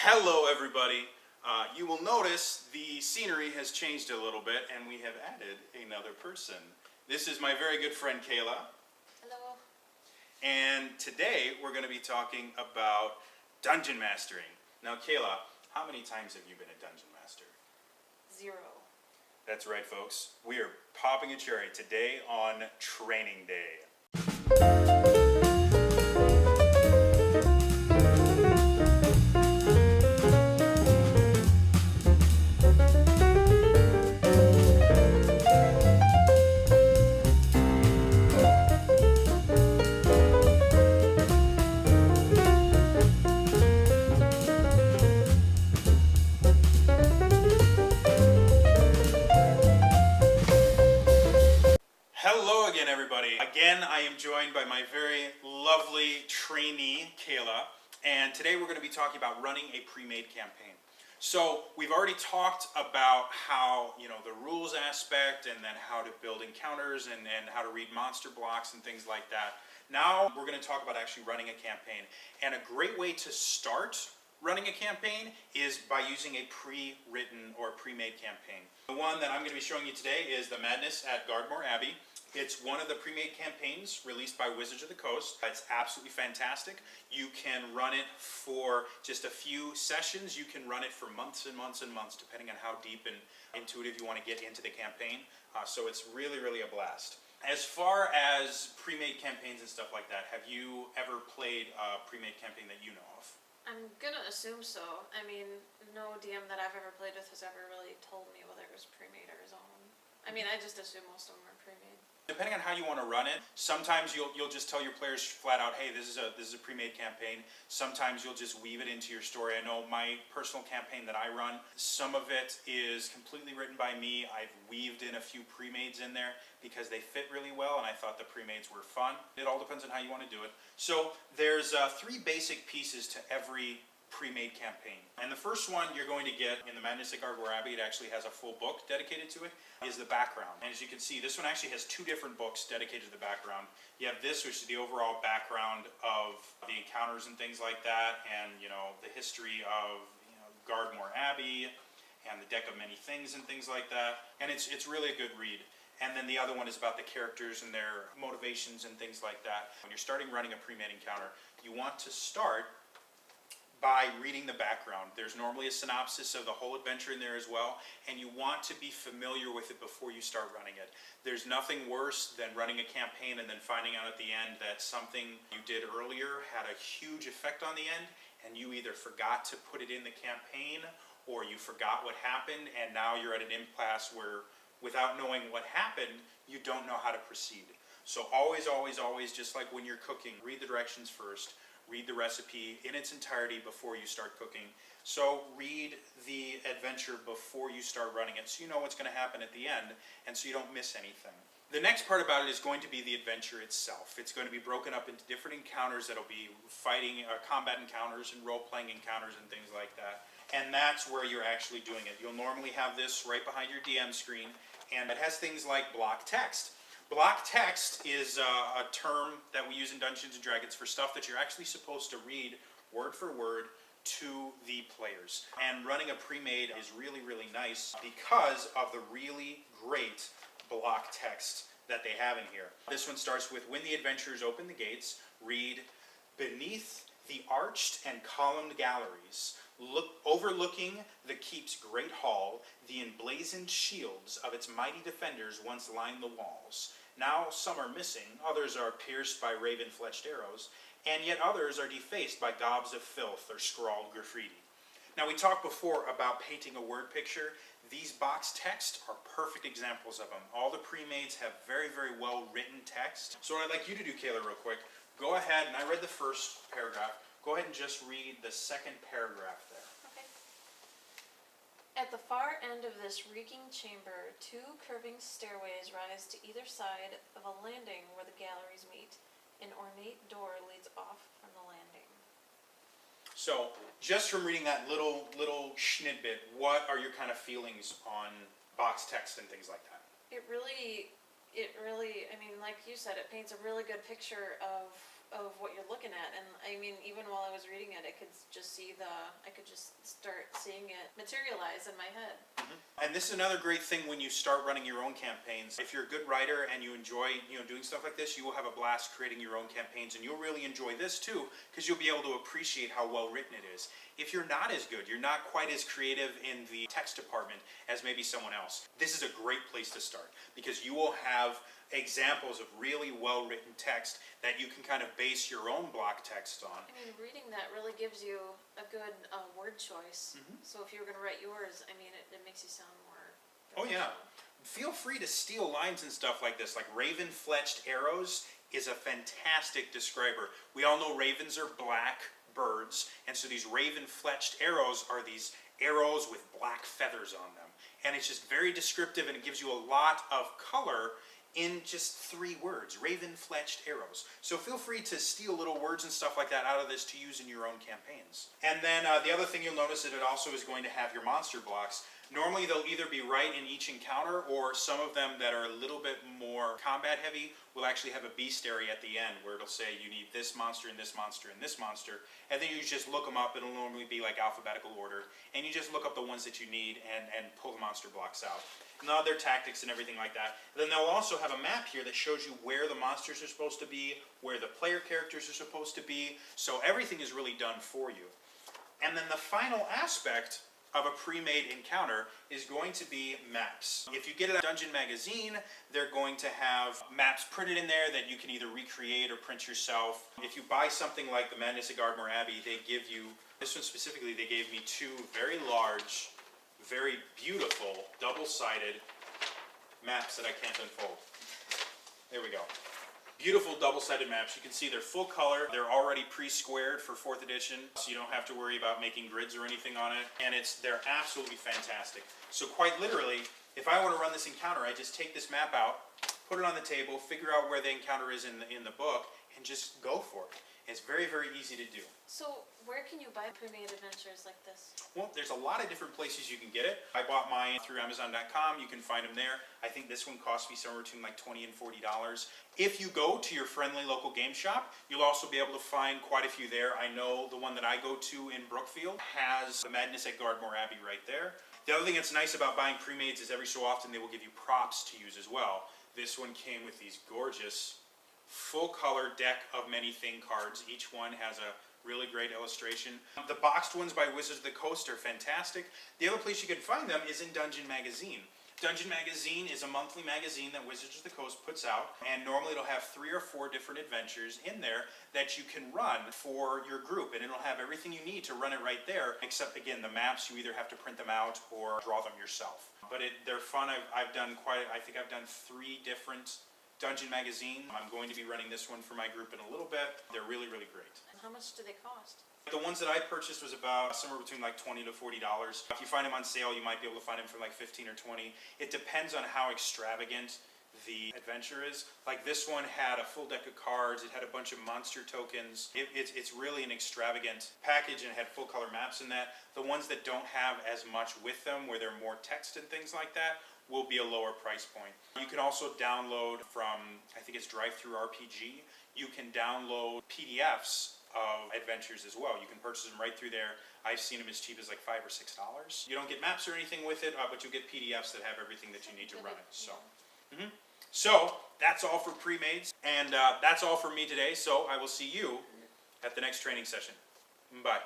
Hello everybody. You will notice the scenery has changed a little bit and we have added another person. This is my very good friend Kayla. Hello. And today we're going to be talking about dungeon mastering. Now Kayla, how many times have you been a dungeon master? 0. That's right folks. We are popping a cherry today on training day. Hello again everybody. Again I am joined by my very lovely trainee Kayla, and today we're going to be talking about running a pre-made campaign. So we've already talked about how, the rules aspect and then how to build encounters and how to read monster blocks and things like that. Now we're going to talk about actually running a campaign, and a great way to start running a campaign is by using a pre-written or pre-made campaign. The one that I'm going to be showing you today is The Madness at Gardmore Abbey. It's one of the pre-made campaigns released by Wizards of the Coast. It's absolutely fantastic. You can run it for just a few sessions. You can run it for months and months and months, depending on how deep and intuitive you want to get into the campaign. So it's really, really a blast. As far as pre-made campaigns and stuff like that, have you ever played a pre-made campaign that you know of? I'm gonna assume so. I mean, no DM that I've ever played with has ever really told me whether it was pre-made or his own. I mean, I just assume most of them are pre-made. Depending on how you want to run it, sometimes you'll just tell your players flat out, hey, this is a pre-made campaign. Sometimes you'll just weave it into your story. I know my personal campaign that I run, some of it is completely written by me. I've weaved in a few pre-mades in there because they fit really well, and I thought the pre-mades were fun. It all depends on how you want to do it. So there's 3 basic pieces to every pre-made campaign. And the first one you're going to get in The Madness at Gardmore Abbey, it actually has a full book dedicated to it, is the background. And as you can see, this one actually has 2 different books dedicated to the background. You have this, which is the overall background of the encounters and things like that, and the history of Gardmore Abbey and the deck of many things and things like that. And it's really a good read. And then the other one is about the characters and their motivations and things like that. When you're starting running a pre-made encounter, you want to start by reading the background. There's normally a synopsis of the whole adventure in there as well, and you want to be familiar with it before you start running it. There's nothing worse than running a campaign and then finding out at the end that something you did earlier had a huge effect on the end, and you either forgot to put it in the campaign or you forgot what happened, and now you're at an impasse where without knowing what happened, you don't know how to proceed. So always, always, always, just like when you're cooking, read the directions first. Read the recipe in its entirety before you start cooking. So read the adventure before you start running it, so you know what's going to happen at the end, and so you don't miss anything. The next part about it is going to be the adventure itself. It's going to be broken up into different encounters that'll be fighting, combat encounters and role-playing encounters and things like that. And that's where you're actually doing it. You'll normally have this right behind your DM screen, and it has things like block text. Block text is a term that we use in Dungeons & Dragons for stuff that you're actually supposed to read word for word to the players. And running a pre-made is really, really nice because of the really great block text that they have in here. This one starts with, when the adventurers open the gates, read, beneath the arched and columned galleries, overlooking the keep's great hall, the emblazoned shields of its mighty defenders once lined the walls. Now some are missing, others are pierced by raven-fletched arrows, and yet others are defaced by gobs of filth or scrawled graffiti. Now we talked before about painting a word picture. These box texts are perfect examples of them. All the pre-mades have very, very well written text. So what I'd like you to do, Kayla, real quick, go ahead, and I read the first paragraph, go ahead and just read the second paragraph there. Okay. At the far end of this reeking chamber, 2 curving stairways rise to either side of a landing where the galleries meet. An ornate door leads off from the landing. So, just from reading that little snippet, what are your kind of feelings on box text and things like that? It really, I mean, like you said, it paints a really good picture of of what you're looking at. And I mean, even while I was reading it, I could just start seeing it materialize in my head. And this is another great thing when you start running your own campaigns. If you're a good writer and you enjoy, doing stuff like this, you will have a blast creating your own campaigns, and you'll really enjoy this too, because you'll be able to appreciate how well written it is. If you're not as good, you're not quite as creative in the text department as maybe someone else, this is a great place to start, because you will have examples of really well-written text that you can kind of base your own block text on. I mean, reading that really gives you a good word choice. So if you were going to write yours, I mean, it makes you sound more Oh yeah. professional. Feel free to steal lines and stuff like this, like raven-fletched arrows is a fantastic describer. We all know ravens are black birds, and so these raven-fletched arrows are these arrows with black feathers on them. And it's just very descriptive, and it gives you a lot of color in just 3 words, raven-fletched arrows. So feel free to steal little words and stuff like that out of this to use in your own campaigns. And then the other thing you'll notice is it also is going to have your monster blocks. Normally they'll either be right in each encounter, or some of them that are a little bit more combat heavy will actually have a beast area at the end where it'll say you need this monster and this monster and this monster, and then you just look them up. It'll normally be like alphabetical order, and you just look up the ones that you need and pull the monster blocks out. And their tactics and everything like that. And then they'll also have a map here that shows you where the monsters are supposed to be, where the player characters are supposed to be, so everything is really done for you. And then the final aspect of a pre-made encounter is going to be maps. If you get a Dungeon magazine, they're going to have maps printed in there that you can either recreate or print yourself. If you buy something like the Madness at Gardmore Abbey, they give you, this one specifically, they gave me 2 very large, very beautiful, double-sided maps that I can't unfold. There we go. Beautiful double-sided maps. You can see they're full color. They're already pre-squared for 4th edition, so you don't have to worry about making grids or anything on it. And they're absolutely fantastic. So quite literally, if I want to run this encounter, I just take this map out, put it on the table, figure out where the encounter is in the book, and just go for it. It's very, very easy to do. So where can you buy pre-made adventures like this? Well, there's a lot of different places you can get it. I bought mine through Amazon.com. You can find them there. I think this one cost me somewhere between like $20 and $40. If you go to your friendly local game shop, you'll also be able to find quite a few there. I know the one that I go to in Brookfield has the Madness at Gardmore Abbey right there. The other thing that's nice about buying pre-mades is every so often they will give you props to use as well. This one came with these gorgeous full color deck of many thing cards. Each one has a really great illustration. The boxed ones by Wizards of the Coast are fantastic. The other place you can find them is in Dungeon Magazine. Dungeon Magazine is a monthly magazine that Wizards of the Coast puts out, and normally it'll have 3 or 4 different adventures in there that you can run for your group, and it'll have everything you need to run it right there, except again the maps, you either have to print them out or draw them yourself. But they're fun. I think I've done 3 different Dungeon Magazine. I'm going to be running this one for my group in a little bit. They're really, really great. And how much do they cost? The ones that I purchased was about somewhere between like $20 to $40. If you find them on sale, you might be able to find them for like $15 or $20. It depends on how extravagant the adventure is. Like this one had a full deck of cards. It had a bunch of monster tokens. It's really an extravagant package, and it had full color maps in that. The ones that don't have as much with them, where they're more text and things like that, will be a lower price point. You can also download from, I think it's Drive-Thru RPG, you can download PDFs of adventures as well. You can purchase them right through there. I've seen them as cheap as like $5 or $6. You don't get maps or anything with it, but you'll get PDFs that have everything that you need to run it. So, So that's all for pre-mades, and that's all for me today. So I will see you at the next training session. Bye.